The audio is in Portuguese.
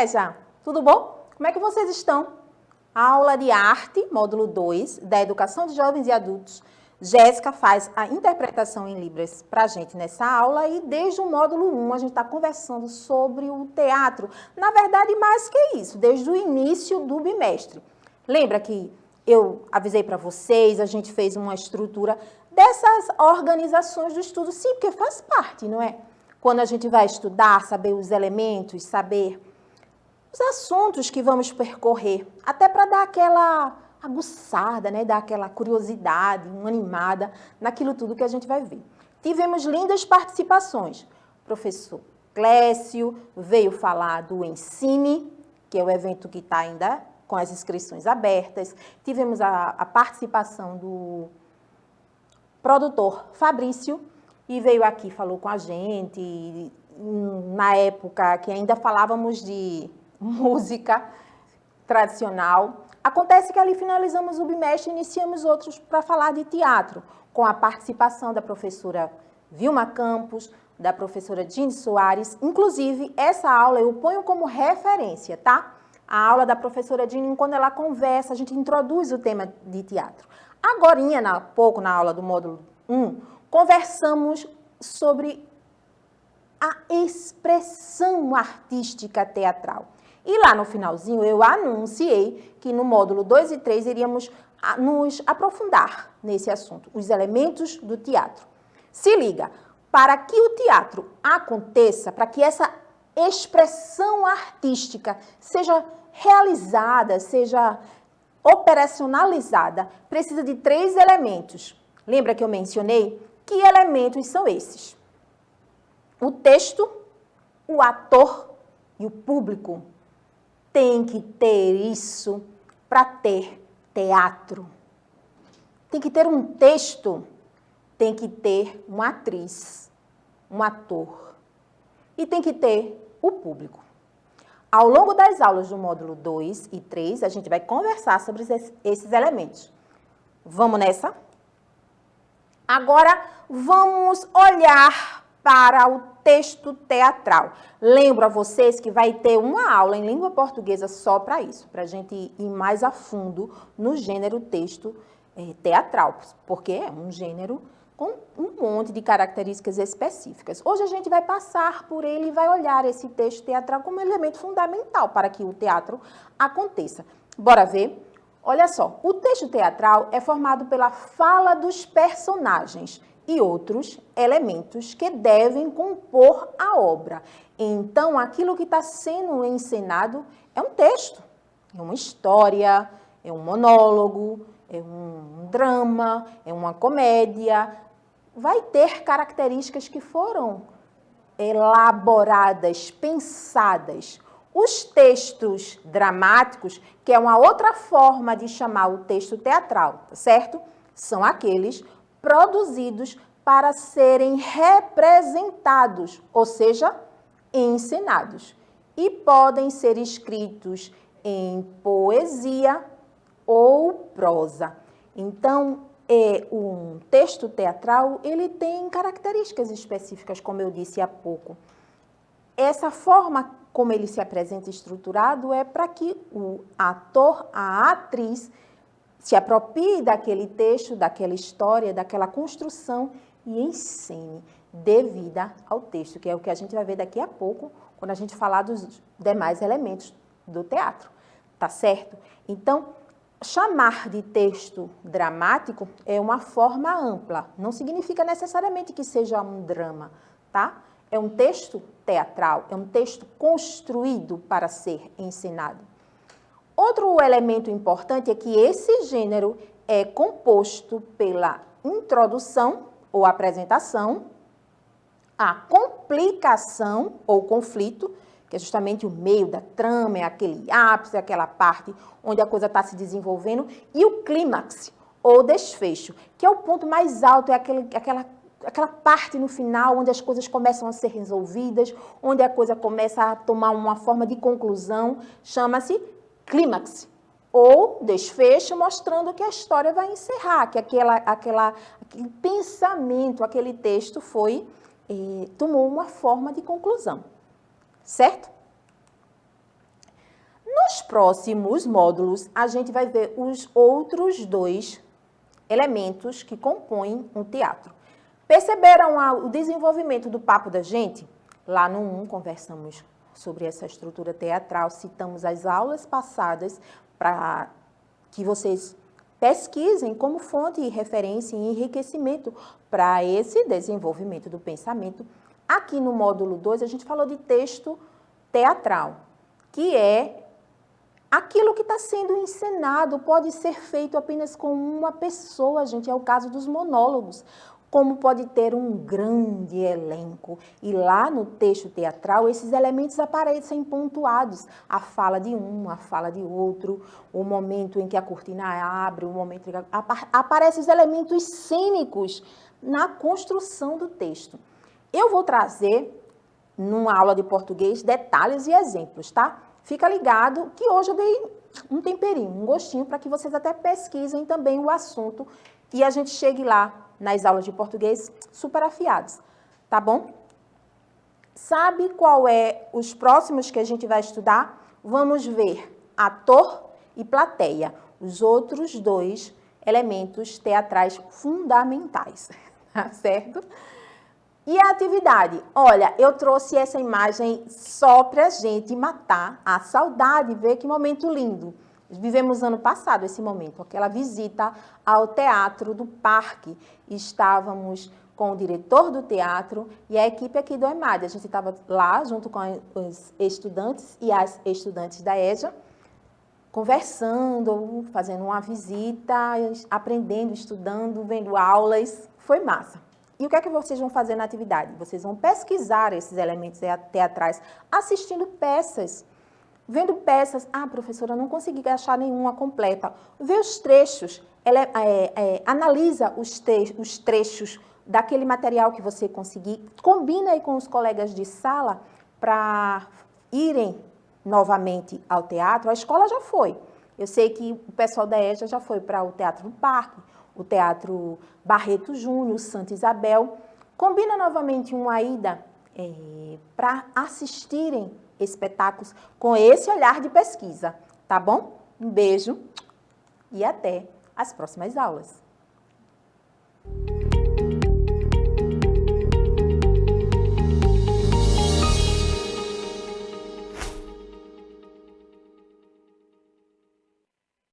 Inveja, tudo bom? Como é que vocês estão? Aula de arte, módulo 2, da educação de jovens e adultos. Jéssica faz a interpretação em Libras para a gente nessa aula e desde o módulo 1 a gente está conversando sobre o teatro. Na verdade, mais que isso, desde o início do bimestre. Lembra que eu avisei para vocês, a gente fez uma estrutura dessas organizações do estudo, sim, porque faz parte, não é? Quando a gente vai estudar, saber os elementos, saber os assuntos que vamos percorrer, até para dar aquela aguçada, né? Dar aquela curiosidade, uma animada naquilo tudo que a gente vai ver. Tivemos lindas participações. O professor Clécio veio falar do Ensine, que é o evento que está ainda com as inscrições abertas. Tivemos a participação do produtor Fabrício, e veio aqui, falou com a gente, na época que ainda falávamos de música tradicional. Acontece que ali finalizamos o bimestre e iniciamos outros para falar de teatro, com a participação da professora Vilma Campos, da professora Dini Soares. Inclusive, essa aula eu ponho como referência, tá? A aula da professora Dini, quando ela conversa, a gente introduz o tema de teatro. Agorinha, pouco na aula do módulo 1, conversamos sobre a expressão artística teatral. E lá no finalzinho eu anunciei que no módulo 2 e 3 iríamos nos aprofundar nesse assunto, os elementos do teatro. Se liga, para que o teatro aconteça, para que essa expressão artística seja realizada, seja operacionalizada, precisa de 3 elementos. Lembra que eu mencionei? Que elementos são esses? O texto, o ator e o público. Tem que ter isso para ter teatro. Tem que ter um texto, tem que ter uma atriz, um ator. E tem que ter o público. Ao longo das aulas do módulo 2 e 3, a gente vai conversar sobre esses elementos. Vamos nessa? Agora, vamos olhar para o texto teatral. Lembro a vocês que vai ter uma aula em língua portuguesa só para isso, para a gente ir mais a fundo no gênero texto teatral, porque é um gênero com um monte de características específicas. Hoje a gente vai passar por ele e vai olhar esse texto teatral como elemento fundamental para que o teatro aconteça. Bora ver? Olha só, o texto teatral é formado pela fala dos personagens e outros elementos que devem compor a obra. Então, aquilo que está sendo encenado é um texto, é uma história, é um monólogo, é um drama, é uma comédia. Vai ter características que foram elaboradas, pensadas. Os textos dramáticos, que é uma outra forma de chamar o texto teatral, tá certo? São aqueles produzidos para serem representados, ou seja, ensinados. E podem ser escritos em poesia ou prosa. Então, um texto teatral, ele tem características específicas, como eu disse há pouco. Essa forma como ele se apresenta estruturado é para que o ator, a atriz, se aproprie daquele texto, daquela história, daquela construção e encene devida ao texto, que é o que a gente vai ver daqui a pouco, quando a gente falar dos demais elementos do teatro, tá certo? Então, chamar de texto dramático é uma forma ampla, não significa necessariamente que seja um drama, tá? É um texto teatral, é um texto construído para ser ensinado. Outro elemento importante é que esse gênero é composto pela introdução ou apresentação, a complicação ou conflito, que é justamente o meio da trama, é aquele ápice, aquela parte onde a coisa está se desenvolvendo, e o clímax ou desfecho, que é o ponto mais alto, é aquela parte no final onde as coisas começam a ser resolvidas, onde a coisa começa a tomar uma forma de conclusão, chama-se clímax, ou desfecho, mostrando que a história vai encerrar, que aquele pensamento, aquele texto tomou uma forma de conclusão, certo? Nos próximos módulos, a gente vai ver os outros 2 elementos que compõem um teatro. Perceberam o desenvolvimento do papo da gente? Lá no 1, conversamos sobre essa estrutura teatral, citamos as aulas passadas para que vocês pesquisem como fonte e referência e enriquecimento para esse desenvolvimento do pensamento. Aqui no módulo 2, a gente falou de texto teatral, que é aquilo que está sendo encenado, pode ser feito apenas com uma pessoa, gente, é o caso dos monólogos. Como pode ter um grande elenco. E lá no texto teatral, esses elementos aparecem pontuados. A fala de um, a fala de outro, o momento em que a cortina abre, o momento em que aparecem os elementos cênicos na construção do texto. Eu vou trazer, numa aula de português, detalhes e exemplos, tá? Fica ligado que hoje eu dei um temperinho, um gostinho, para que vocês até pesquisem também o assunto e a gente chegue lá nas aulas de português super afiados, tá bom? Sabe qual é os próximos que a gente vai estudar? Vamos ver ator e plateia, os outros 2 elementos teatrais fundamentais, tá certo? E a atividade? Olha, eu trouxe essa imagem só para a gente matar a saudade, ver que momento lindo. Vivemos ano passado esse momento, aquela visita ao Teatro do Parque. Estávamos com o diretor do teatro e a equipe aqui do EMAD. A gente estava lá junto com os estudantes e as estudantes da EJA, conversando, fazendo uma visita, aprendendo, estudando, vendo aulas. Foi massa. E o que é que vocês vão fazer na atividade? Vocês vão pesquisar esses elementos teatrais, assistindo peças, vendo peças. Ah, professora, não consegui achar nenhuma completa. Vê os trechos, analisa os trechos daquele material que você conseguir, combina aí com os colegas de sala para irem novamente ao teatro. A escola já foi. Eu sei que o pessoal da EJA já foi para o Teatro do Parque, o Teatro Barreto Júnior, Santa Isabel. Combina novamente uma ida para assistirem espetáculos com esse olhar de pesquisa, tá bom? Um beijo e até as próximas aulas.